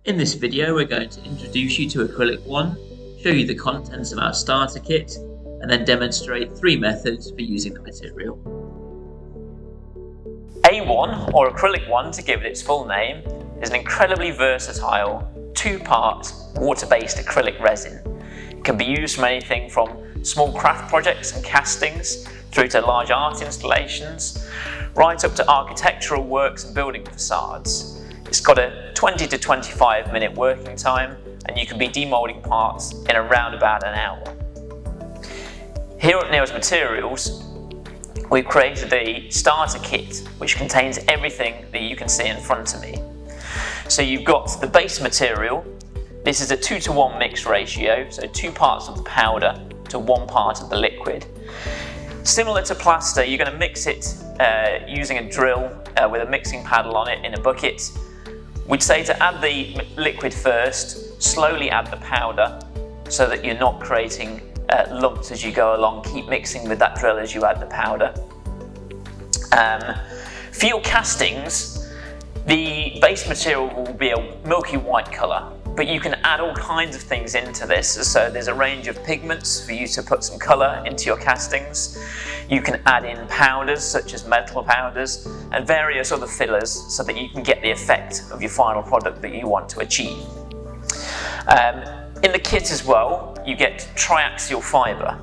In this video, we're going to introduce you to Acrylic 1, show you the contents of our starter kit, and then demonstrate 3 methods for using the material. A1, or Acrylic 1 to give it its full name, is an incredibly versatile 2-part water-based acrylic resin. It can be used from anything from small craft projects and castings through to large art installations, right up to architectural works and building facades. It's got a 20 to 25 minute working time, and you can be demoulding parts in around about an hour. Here at Neil's Materials, we've created a starter kit which contains everything that you can see in front of me. So you've got the base material. This is a 2-to-1 mix ratio, so 2 parts of the powder to 1 part of the liquid. Similar to plaster, you're going to mix it using a drill with a mixing paddle on it in a bucket. We'd say to add the liquid first, slowly add the powder so that you're not creating lumps as you go along. Keep mixing with that drill as you add the powder. For your castings, the base material will be a milky white colour, but you can add all kinds of things into this. So there's a range of pigments for you to put some colour into your castings. You can add in powders such as metal powders and various other fillers so that you can get the effect of your final product that you want to achieve. In the kit as well, you get triaxial fibre.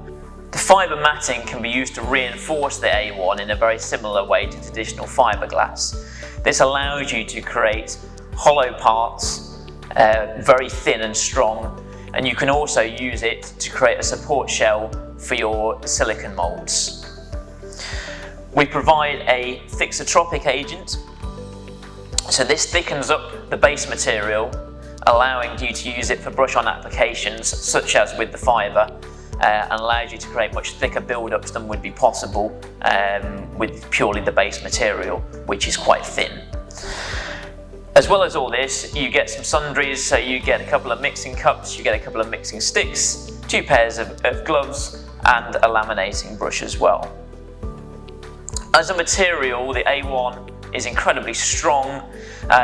The fibre matting can be used to reinforce the A1 in a very similar way to traditional fiberglass. This allows you to create hollow parts, very thin and strong, and you can also use it to create a support shell for your silicone moulds. We provide a thixotropic agent, so this thickens up the base material, allowing you to use it for brush-on applications such as with the fibre, and allows you to create much thicker build-ups than would be possible with purely the base material, which is quite thin. As well as all this, you get some sundries, so you get a couple of mixing cups, you get a couple of mixing sticks, 2 pairs of gloves, and a laminating brush as well. As a material, the A1 is incredibly strong.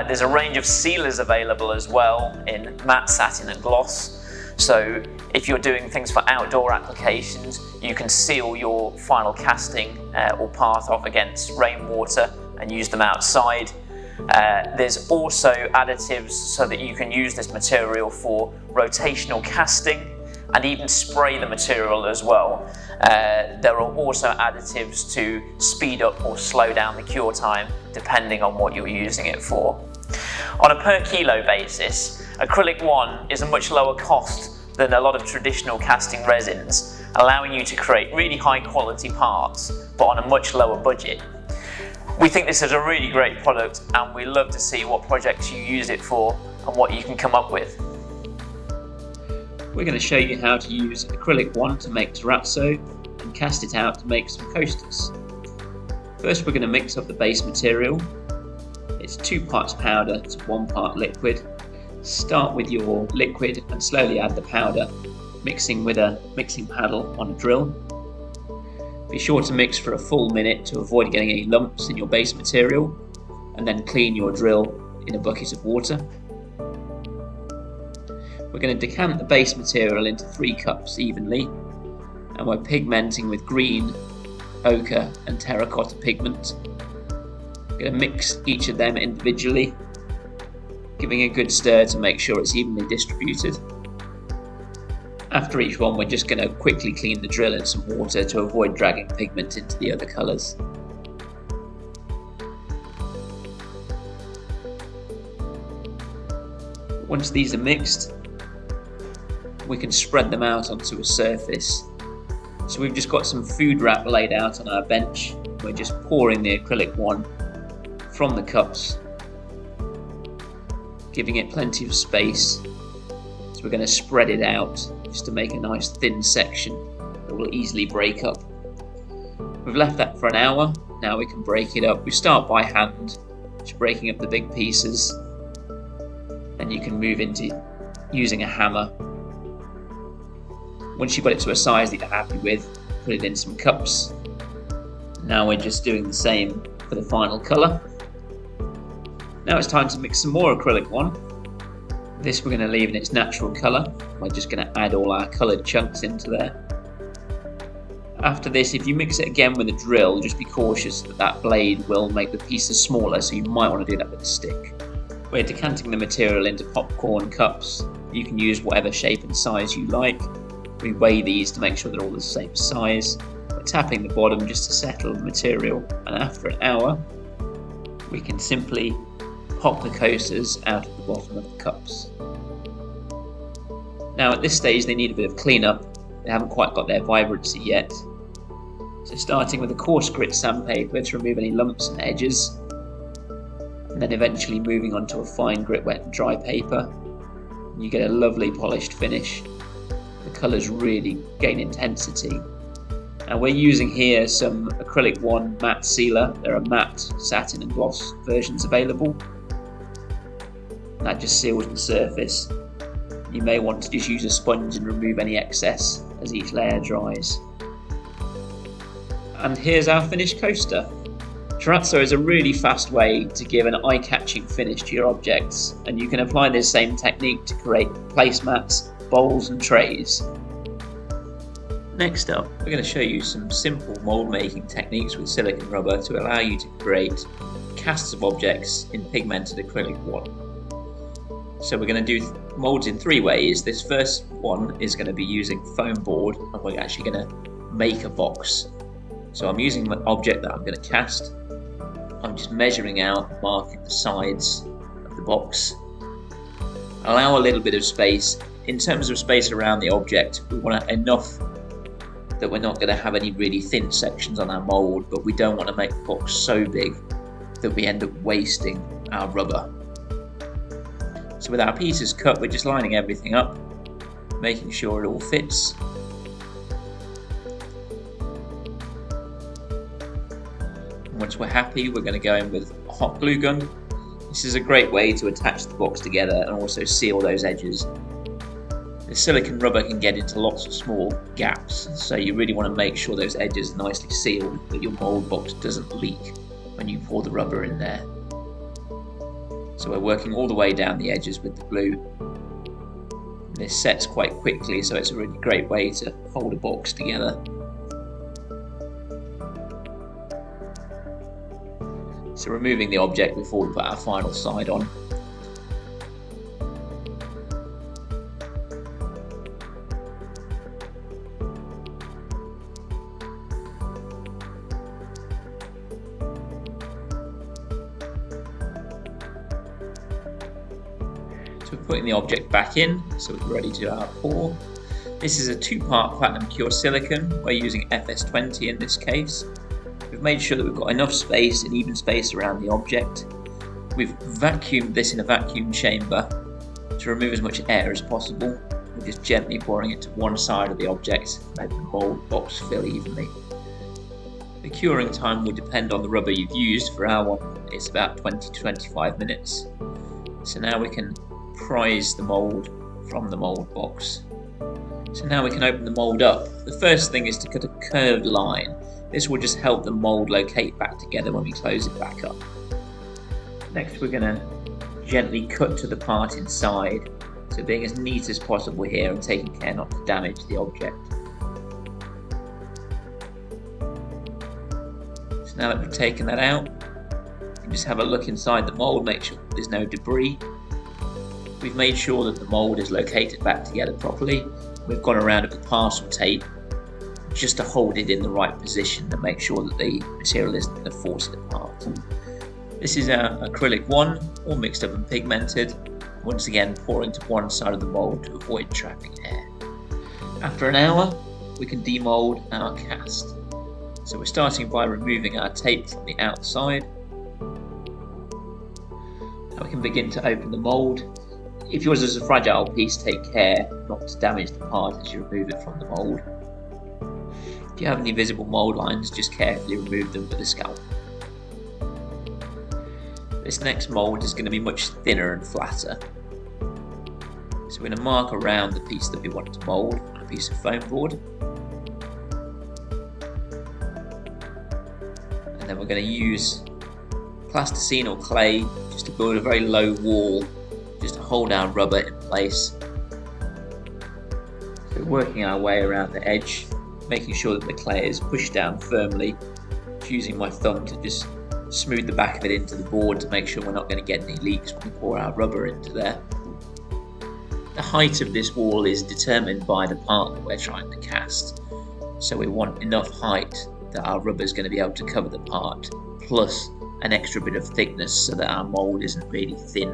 There's a range of sealers available as well in matte, satin and gloss. So if you're doing things for outdoor applications, you can seal your final casting or part off against rainwater and use them outside. There's also additives so that you can use this material for rotational casting and even spray the material as well. There are also additives to speed up or slow down the cure time depending on what you're using it for. On a per kilo basis, Acrylic 1 is a much lower cost than a lot of traditional casting resins, allowing you to create really high quality parts but on a much lower budget. We think this is a really great product, and we love to see what projects you use it for and what you can come up with. We're going to show you how to use Acrylic 1 to make terrazzo and cast it out to make some coasters. First, we're going to mix up the base material. It's 2 parts powder to 1 part liquid. Start with your liquid and slowly add the powder, mixing with a mixing paddle on a drill. Be sure to mix for a full minute to avoid getting any lumps in your base material, and then clean your drill in a bucket of water. We're going to decant the base material into 3 cups evenly, and we're pigmenting with green, ochre and terracotta pigment. We're going to mix each of them individually, giving a good stir to make sure it's evenly distributed. After each one, we're just going to quickly clean the drill in some water to avoid dragging pigment into the other colours. Once these are mixed, we can spread them out onto a surface. So we've just got some food wrap laid out on our bench. We're just pouring the Acrylic 1 from the cups, giving it plenty of space. So we're going to spread it out just to make a nice thin section that will easily break up. We've left that for an hour. Now we can break it up. We start by hand, just breaking up the big pieces, and you can move into using a hammer. Once you've got it to a size that you're happy with, put it in some cups. Now we're just doing the same for the final colour. Now it's time to mix some more Acrylic 1. This we're going to leave in its natural colour. We're just going to add all our coloured chunks into there. After this, if you mix it again with a drill, just be cautious that that blade will make the pieces smaller, so you might want to do that with a stick. We're decanting the material into popcorn cups. You can use whatever shape and size you like. We weigh these to make sure they're all the same size. We're tapping the bottom just to settle the material, and after an hour, we can simply pop the coasters out of the bottom of the cups. Now at this stage they need a bit of cleanup. They haven't quite got their vibrancy yet. So starting with a coarse grit sandpaper to remove any lumps and edges, and then eventually moving on to a fine grit wet and dry paper, and you get a lovely polished finish. The colours really gain intensity. And we're using here some Acrylic 1 matte sealer. There are matte, satin and gloss versions available. That just seals the surface. You may want to just use a sponge and remove any excess as each layer dries. And here's our finished coaster. Terrazzo is a really fast way to give an eye-catching finish to your objects, and you can apply this same technique to create placemats, bowls and trays. Next up, we're going to show you some simple mould making techniques with silicone rubber to allow you to create casts of objects in pigmented acrylic 1. So we're going to do moulds in 3 ways. This first one is going to be using foam board, and we're actually going to make a box. So I'm using my object that I'm going to cast. I'm just measuring out, marking the sides of the box. Allow a little bit of space. In terms of space around the object, we want enough that we're not going to have any really thin sections on our mould, but we don't want to make the box so big that we end up wasting our rubber. So with our pieces cut, we're just lining everything up, making sure it all fits. And once we're happy, we're going to go in with a hot glue gun. This is a great way to attach the box together and also seal those edges. The silicone rubber can get into lots of small gaps, so you really want to make sure those edges are nicely sealed, that your mould box doesn't leak when you pour the rubber in there. So we're working all the way down the edges with the glue. This sets quite quickly, so it's a really great way to hold a box together. So removing the object before we put our final side on. So we're putting the object back in, so we're ready to do our pour. This is a 2-part platinum pure silicone. We're using FS20 in this case. We've made sure that we've got enough space and even space around the object. We've vacuumed this in a vacuum chamber to remove as much air as possible. We're just gently pouring it to one side of the object, letting the mould box fill evenly. The curing time will depend on the rubber you've used. For our one, it's about 20 to 25 minutes. So now we can prise the mould from the mould box. So now we can open the mould up. The first thing is to cut a curved line. This will just help the mould locate back together when we close it back up. Next we're going to gently cut to the part inside, so being as neat as possible here and taking care not to damage the object. So now that we've taken that out, you can just have a look inside the mould, make sure there's no debris. We've made sure that the mould is located back together properly. We've gone around it with parcel tape just to hold it in the right position and make sure that the material isn't going to force it apart. This is our Acrylic 1, all mixed up and pigmented. Once again, pour into one side of the mould to avoid trapping air. After an hour, we can demould our cast. So we're starting by removing our tape from the outside. Now we can begin to open the mould. If yours is a fragile piece, take care not to damage the part as you remove it from the mould. If you have any visible mould lines, just carefully remove them with a scalpel. This next mould is going to be much thinner and flatter. So we're going to mark around the piece that we want to mould on a piece of foam board. And then we're going to use plasticine or clay just to build a very low wall just to hold our rubber in place. So working our way around the edge, making sure that the clay is pushed down firmly, using my thumb to just smooth the back of it into the board to make sure we're not going to get any leaks when we pour our rubber into there. The height of this wall is determined by the part that we're trying to cast, so we want enough height that our rubber is going to be able to cover the part, plus an extra bit of thickness so that our mould isn't really thin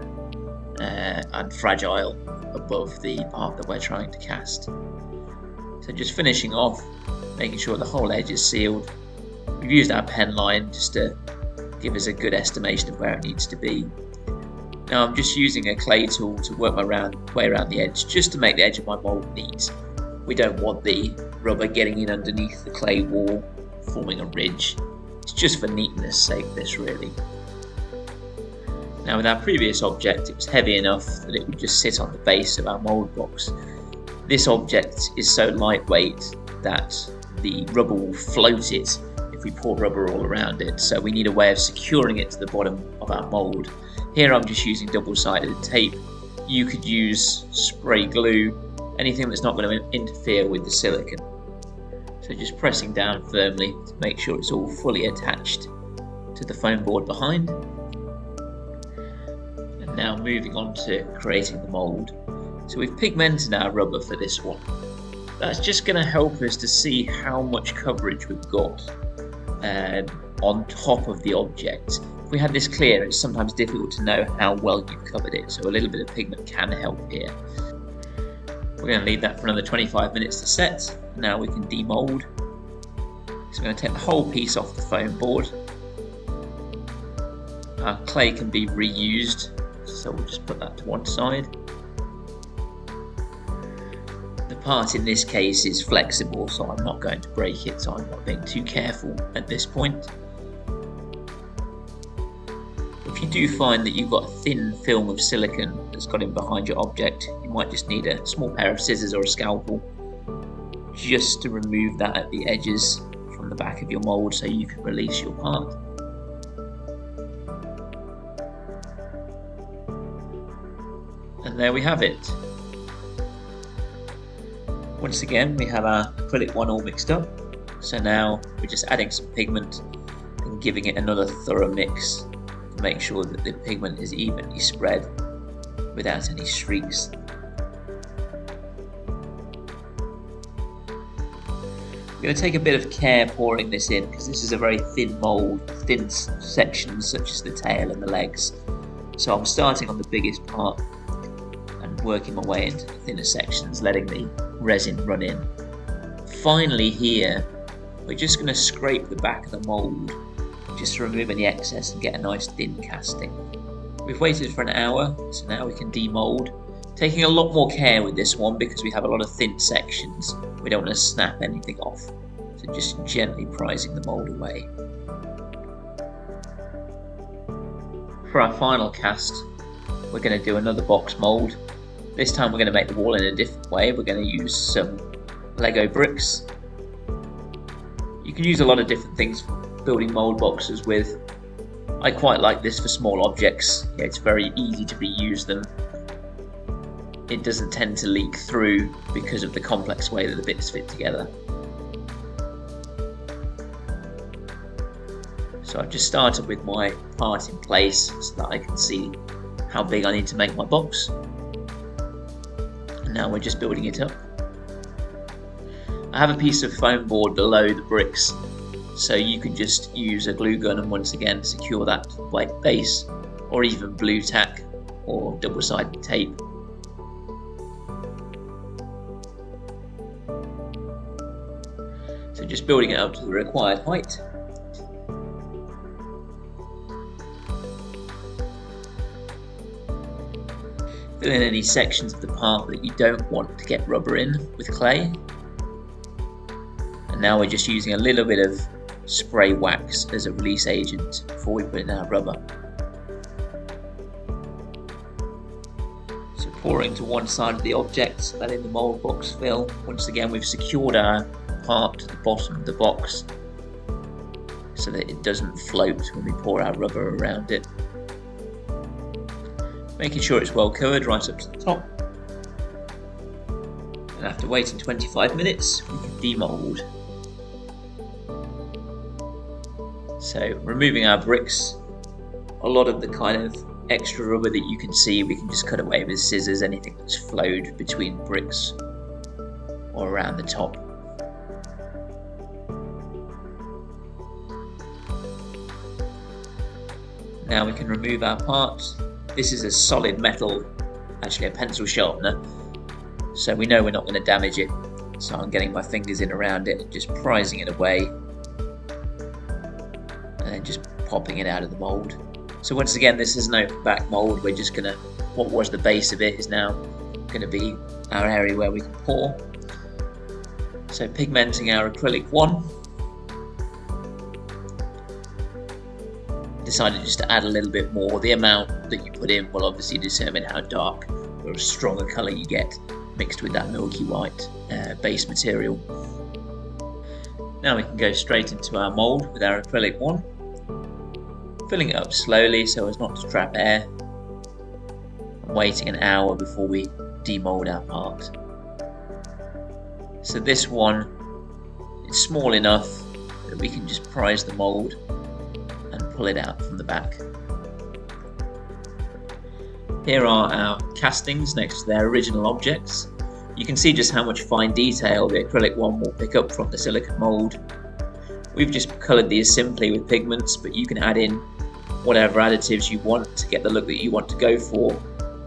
and fragile above the part that we're trying to cast. So just finishing off, making sure the whole edge is sealed. We've used our pen line just to give us a good estimation of where it needs to be. Now I'm just using a clay tool to work my way around the edge, just to make the edge of my mould neat. We don't want the rubber getting in underneath the clay wall, forming a ridge. It's just for neatness sake, this really. Now with our previous object, it was heavy enough that it would just sit on the base of our mould box. This object is so lightweight that the rubber will float it if we pour rubber all around it, so we need a way of securing it to the bottom of our mould. Here I'm just using double-sided tape. You could use spray glue, anything that's not going to interfere with the silicone. So just pressing down firmly to make sure it's all fully attached to the foam board behind. And now moving on to creating the mould. So we've pigmented our rubber for this one. That's just going to help us to see how much coverage we've got on top of the object. If we had this clear, it's sometimes difficult to know how well you've covered it, so a little bit of pigment can help here. We're going to leave that for another 25 minutes to set. Now we can demold. So we're going to take the whole piece off the foam board. Our clay can be reused, so we'll just put that to one side. The part in this case is flexible, so I'm not going to break it, so I'm not being too careful at this point. If you do find that you've got a thin film of silicone that's got in behind your object, you might just need a small pair of scissors or a scalpel just to remove that at the edges from the back of your mould so you can release your part. And there we have it. Once again, we have our acrylic one all mixed up, so now we're just adding some pigment and giving it another thorough mix to make sure that the pigment is evenly spread without any streaks. We're going to take a bit of care pouring this in because this is a very thin mould, thin sections such as the tail and the legs. So I'm starting on the biggest part and working my way into the thinner sections, letting the resin run in. Finally here, we're just going to scrape the back of the mould just to remove any excess and get a nice thin casting. We've waited for an hour, so now we can demold. Taking a lot more care with this one because we have a lot of thin sections. We don't want to snap anything off, so just gently prising the mould away. For our final cast, we're going to do another box mould. This time we're going to make the wall in a different way. We're going to use some Lego bricks. You can use a lot of different things for building mould boxes with. I quite like this for small objects. Yeah, it's very easy to reuse them. It doesn't tend to leak through because of the complex way that the bits fit together. So I've just started with my part in place so that I can see how big I need to make my box. And now we're just building it up. I have a piece of foam board below the bricks, so you can just use a glue gun and once again secure that white base, or even blue tack or double-sided tape. So just building it up to the required height. Fill in any sections of the part that you don't want to get rubber in with clay. And now we're just using a little bit of spray wax as a release agent before we put in our rubber. So pouring to one side of the object, letting the mould box fill. Once again, we've secured our part to the bottom of the box so that it doesn't float when we pour our rubber around it. making sure it's well covered right up to the top. And after waiting 25 minutes, we can demould. So removing our bricks, a lot of the kind of extra rubber that you can see, we can just cut away with scissors, anything that's flowed between bricks or around the top. Now we can remove our parts. This is a solid metal, actually a pencil sharpener, so we know we're not going to damage it. So I'm getting my fingers in around it and just prising it away, and then just popping it out of the mould. So once again, this is an open back mould. We're just gonna, what was the base of it is now going to be our area where we can pour. So pigmenting our acrylic 1. Decided just to add a little bit more. The amount that you put in will obviously determine how dark or a stronger colour you get mixed with that milky white base material. Now we can go straight into our mould with our acrylic 1. Filling it up slowly so as not to trap air, and waiting an hour before we demould our part. So this one, it's small enough that we can just prise the mould and pull it out from the back. Here are our castings next to their original objects. You can see just how much fine detail the acrylic 1 will pick up from the silicone mould. We've just coloured these simply with pigments, but you can add in whatever additives you want to get the look that you want to go for.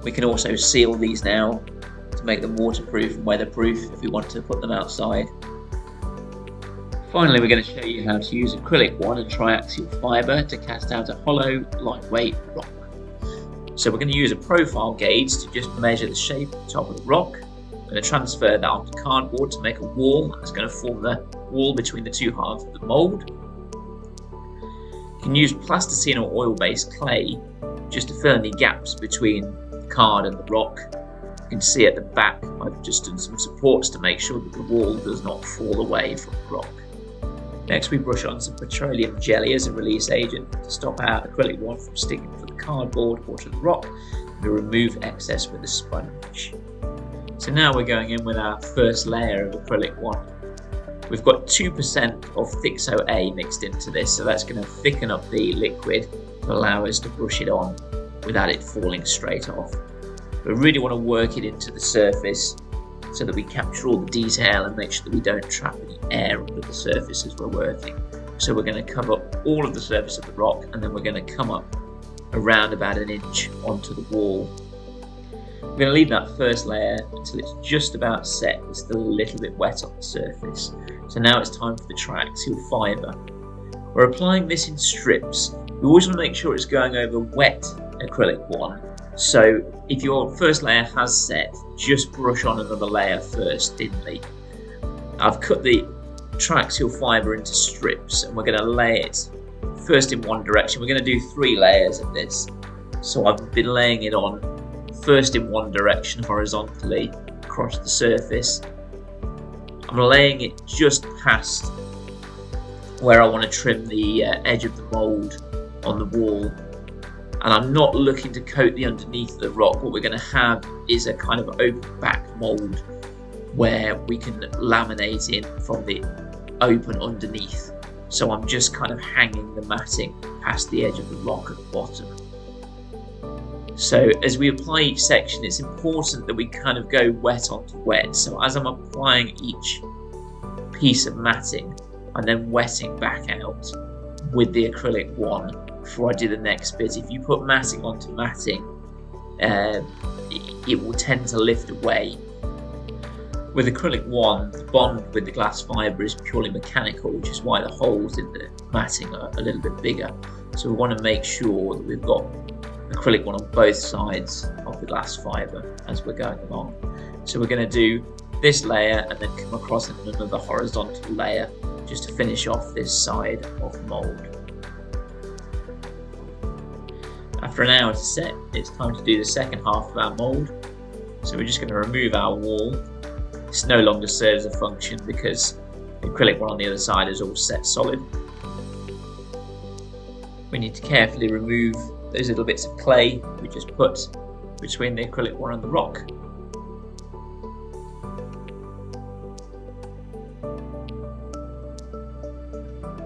We can also seal these now to make them waterproof and weatherproof if we want to put them outside. Finally, we're going to show you how to use acrylic 1 and triaxial fibre to cast out a hollow, lightweight rock. So we're going to use a profile gauge to just measure the shape of the top of the rock. I'm going to transfer that onto cardboard to make a wall that's going to form the wall between the two halves of the mould. You can use plasticine or oil-based clay just to fill any gaps between the card and the rock. You can see at the back I've just done some supports to make sure that the wall does not fall away from the rock. Next we brush on some petroleum jelly as a release agent to stop our acrylic 1 from sticking to the cardboard or to the rock, and we remove excess with a sponge. So now we're going in with our first layer of acrylic 1. We've got 2% of Thixo A mixed into this, so that's going to thicken up the liquid to allow us to brush it on without it falling straight off. We really want to work it into the surface so that we capture all the detail and make sure that we don't trap any air under the surface as we're working. So we're going to cover up all of the surface of the rock, and then we're going to come up around about an inch onto the wall. We're going to leave that first layer until it's just about set. It's still a little bit wet on the surface. So now it's time for the triaxial fibre. We're applying this in strips. You always want to make sure it's going over wet acrylic 1. So if your first layer has set, just brush on another layer first thinly. I've cut the triaxial fibre into strips, and we're going to lay it first in one direction. We're going to do 3 layers of this. So I've been laying it on first in one direction horizontally across the surface. I'm laying it just past where I want to trim the edge of the mould on the wall, and I'm not looking to coat the underneath of the rock. What we're going to have is a kind of open back mould where we can laminate in from the open underneath. So I'm just kind of hanging the matting past the edge of the rock at the bottom. So as we apply each section, it's important that we kind of go wet onto wet. So as I'm applying each piece of matting, I'm then wetting back out with the acrylic 1 before I do the next bit. If you put matting onto matting, it will tend to lift away. With acrylic 1, the bond with the glass fibre is purely mechanical, which is why the holes in the matting are a little bit bigger. So we want to make sure that we've got acrylic 1 on both sides of the glass fibre as we're going along. So we're going to do this layer and then come across another horizontal layer just to finish off this side of the mould. After an hour to set, it's time to do the second half of our mould. So we're just going to remove our wall. This no longer serves a function because the acrylic 1 on the other side is all set solid. We need to carefully remove those little bits of clay we just put between the acrylic one and the rock.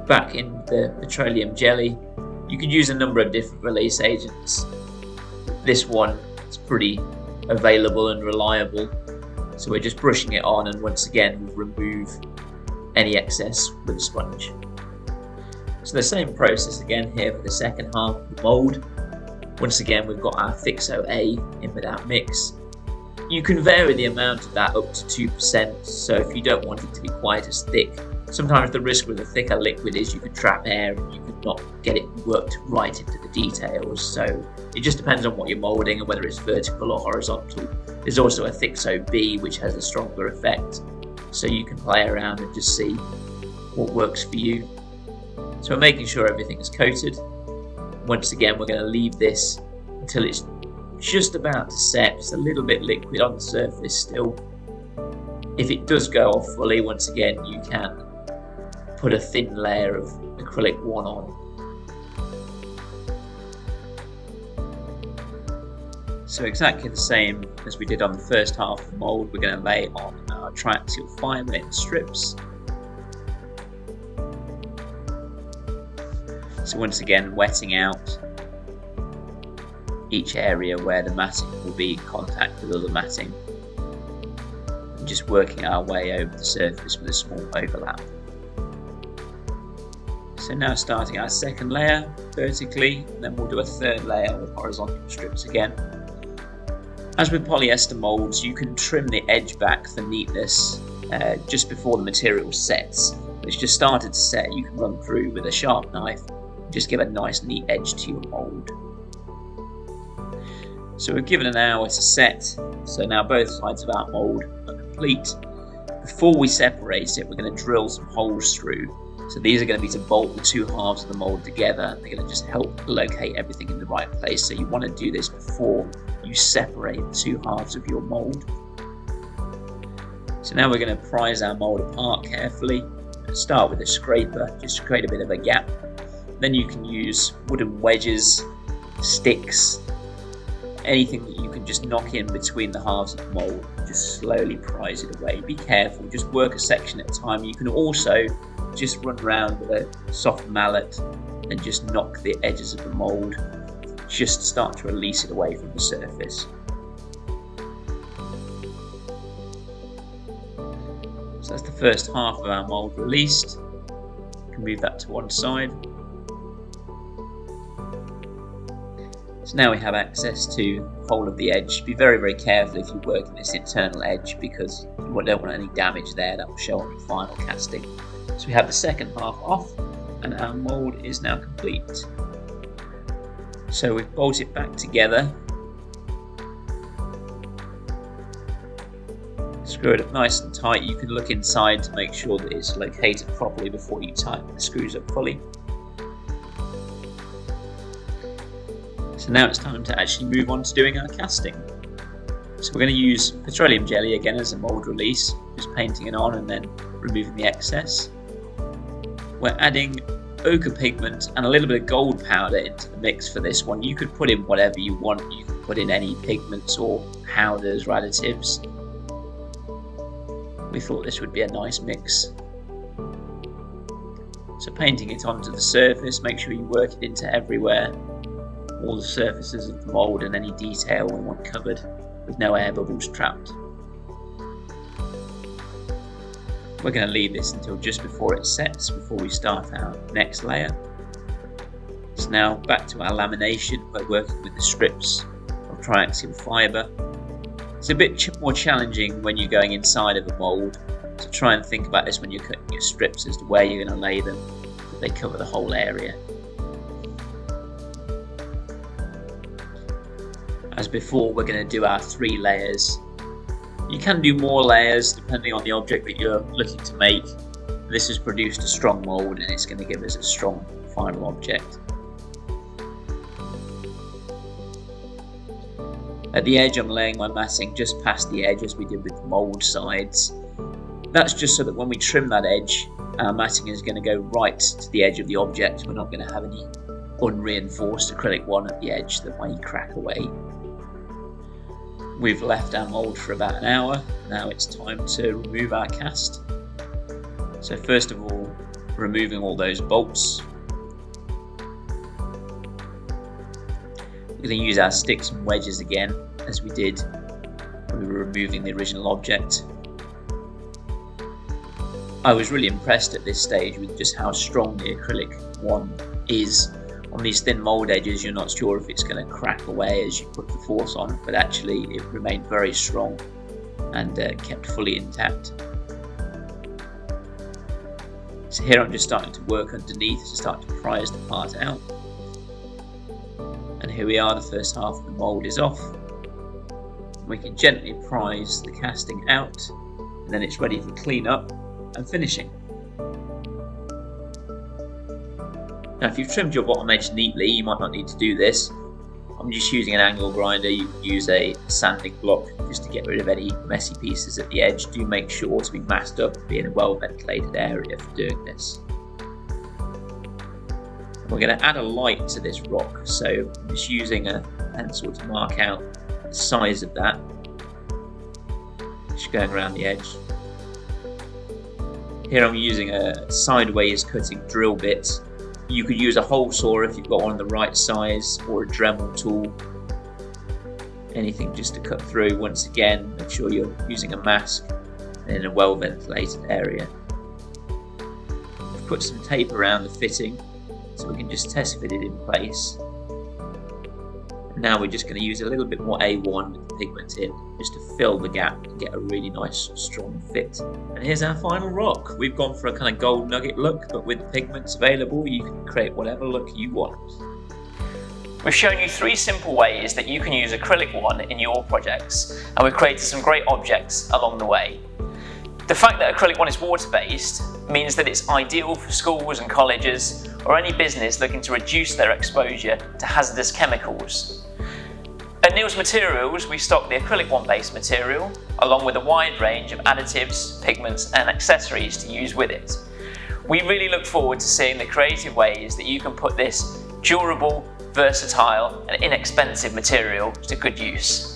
Back in the petroleum jelly, you could use a number of different release agents. This one is pretty available and reliable, so we're just brushing it on, and once again we'll remove any excess with a sponge. So the same process again here for the second half of the mould. Once again we've got our Fixo A in with our mix. You can vary the amount of that up to 2%, so if you don't want it to be quite as thick. Sometimes the risk with a thicker liquid is you could trap air and you could not get it worked right into the details, so it just depends on what you're moulding and whether it's vertical or horizontal. There's also a Fixo B which has a stronger effect, so you can play around and just see what works for you. So we're making sure everything is coated. Once again we're going to leave this until it's just about to set, just a little bit liquid on the surface still. If it does go off fully, once again you can put a thin layer of acrylic one on. So exactly the same as we did on the first half of the mould, we're going to lay on our triaxial fibre in strips. So once again wetting out each area where the matting will be in contact with other matting, and just working our way over the surface with a small overlap. So now starting our second layer vertically, and then we'll do a third layer with horizontal strips again. As with polyester moulds, you can trim the edge back for neatness just before the material sets. When it's just started to set, you can run through with a sharp knife and just give a nice neat edge to your mould. So we've given an hour to set, so now both sides of our mould are complete. Before we separate it, we're going to drill some holes through. So these are going to be to bolt the two halves of the mould together. They're going to just help locate everything in the right place. So you want to do this before you separate the two halves of your mould. So now we're going to prise our mould apart carefully. Start with a scraper, just to create a bit of a gap. Then you can use wooden wedges, sticks, anything that you can just knock in between the halves of the mould. Just slowly prise it away. Be careful, just work a section at a time. You can also just run around with a soft mallet and just knock the edges of the mould, just start to release it away from the surface. So that's the first half of our mould released. You can move that to one side. So now we have access to the whole of the edge. Be very, very careful if you work in this internal edge, because you don't want any damage there. That will show on your final casting. So we have the second half off, and our mould is now complete. So we bolt it back together, screw it up nice and tight. You can look inside to make sure that it's located properly before you tighten the screws up fully. So now it's time to actually move on to doing our casting. So we're going to use petroleum jelly again as a mould release, just painting it on and then removing the excess. We're adding ochre pigment and a little bit of gold powder into the mix for this one. You could put in whatever you want. You can put in any pigments or powders or additives. We thought this would be a nice mix. So painting it onto the surface, make sure you work it into everywhere. All the surfaces of the mould and any detail we want covered with no air bubbles trapped. We're going to leave this until just before it sets, before we start our next layer. So now back to our lamination. We're working with the strips of triaxial fibre. It's a bit more challenging when you're going inside of a mould, so try and think about this when you're cutting your strips as to where you're going to lay them, so they cover the whole area. As before, we're going to do our 3 layers. You can do more layers depending on the object that you're looking to make. This has produced a strong mould and it's going to give us a strong final object. At the edge, I'm laying my matting just past the edge as we did with the mould sides. That's just so that when we trim that edge, our matting is going to go right to the edge of the object. We're not going to have any unreinforced acrylic one at the edge that might crack away. We've left our mould for about an hour. Now it's time to remove our cast. So first of all, removing all those bolts. We're going to use our sticks and wedges again, as we did when we were removing the original object. I was really impressed at this stage with just how strong the acrylic one is. On these thin mould edges, you're not sure if it's going to crack away as you put the force on, but actually it remained very strong and kept fully intact. So here I'm just starting to work underneath to start to prise the part out. And here we are, the first half of the mould is off. We can gently prise the casting out, and then it's ready for clean up and finishing. Now if you've trimmed your bottom edge neatly, you might not need to do this. I'm just using an angle grinder. You can use a sanding block just to get rid of any messy pieces at the edge. Do make sure to be masked up and be in a well ventilated area for doing this. We're going to add a light to this rock, so I'm just using a pencil to mark out the size of that, just going around the edge. Here I'm using a sideways cutting drill bit. You could use a hole saw if you've got one of the right size, or a Dremel tool. Anything just to cut through. Once again, make sure you're using a mask and in a well ventilated area. I've put some tape around the fitting so we can just test fit it in place. And now we're just going to use a little bit more A1 with the pigment in, just to fill the gap and get a really nice strong fit. And here's our final rock. We've gone for a kind of gold nugget look, but with the pigments available you can create whatever look you want. We've shown you 3 simple ways that you can use Acrylic One in your projects, and we've created some great objects along the way. The fact that Acrylic One is water-based means that it's ideal for schools and colleges, or any business looking to reduce their exposure to hazardous chemicals. At Neil's Materials, we stock the Acrylic One based material, along with a wide range of additives, pigments and accessories to use with it. We really look forward to seeing the creative ways that you can put this durable, versatile and inexpensive material to good use.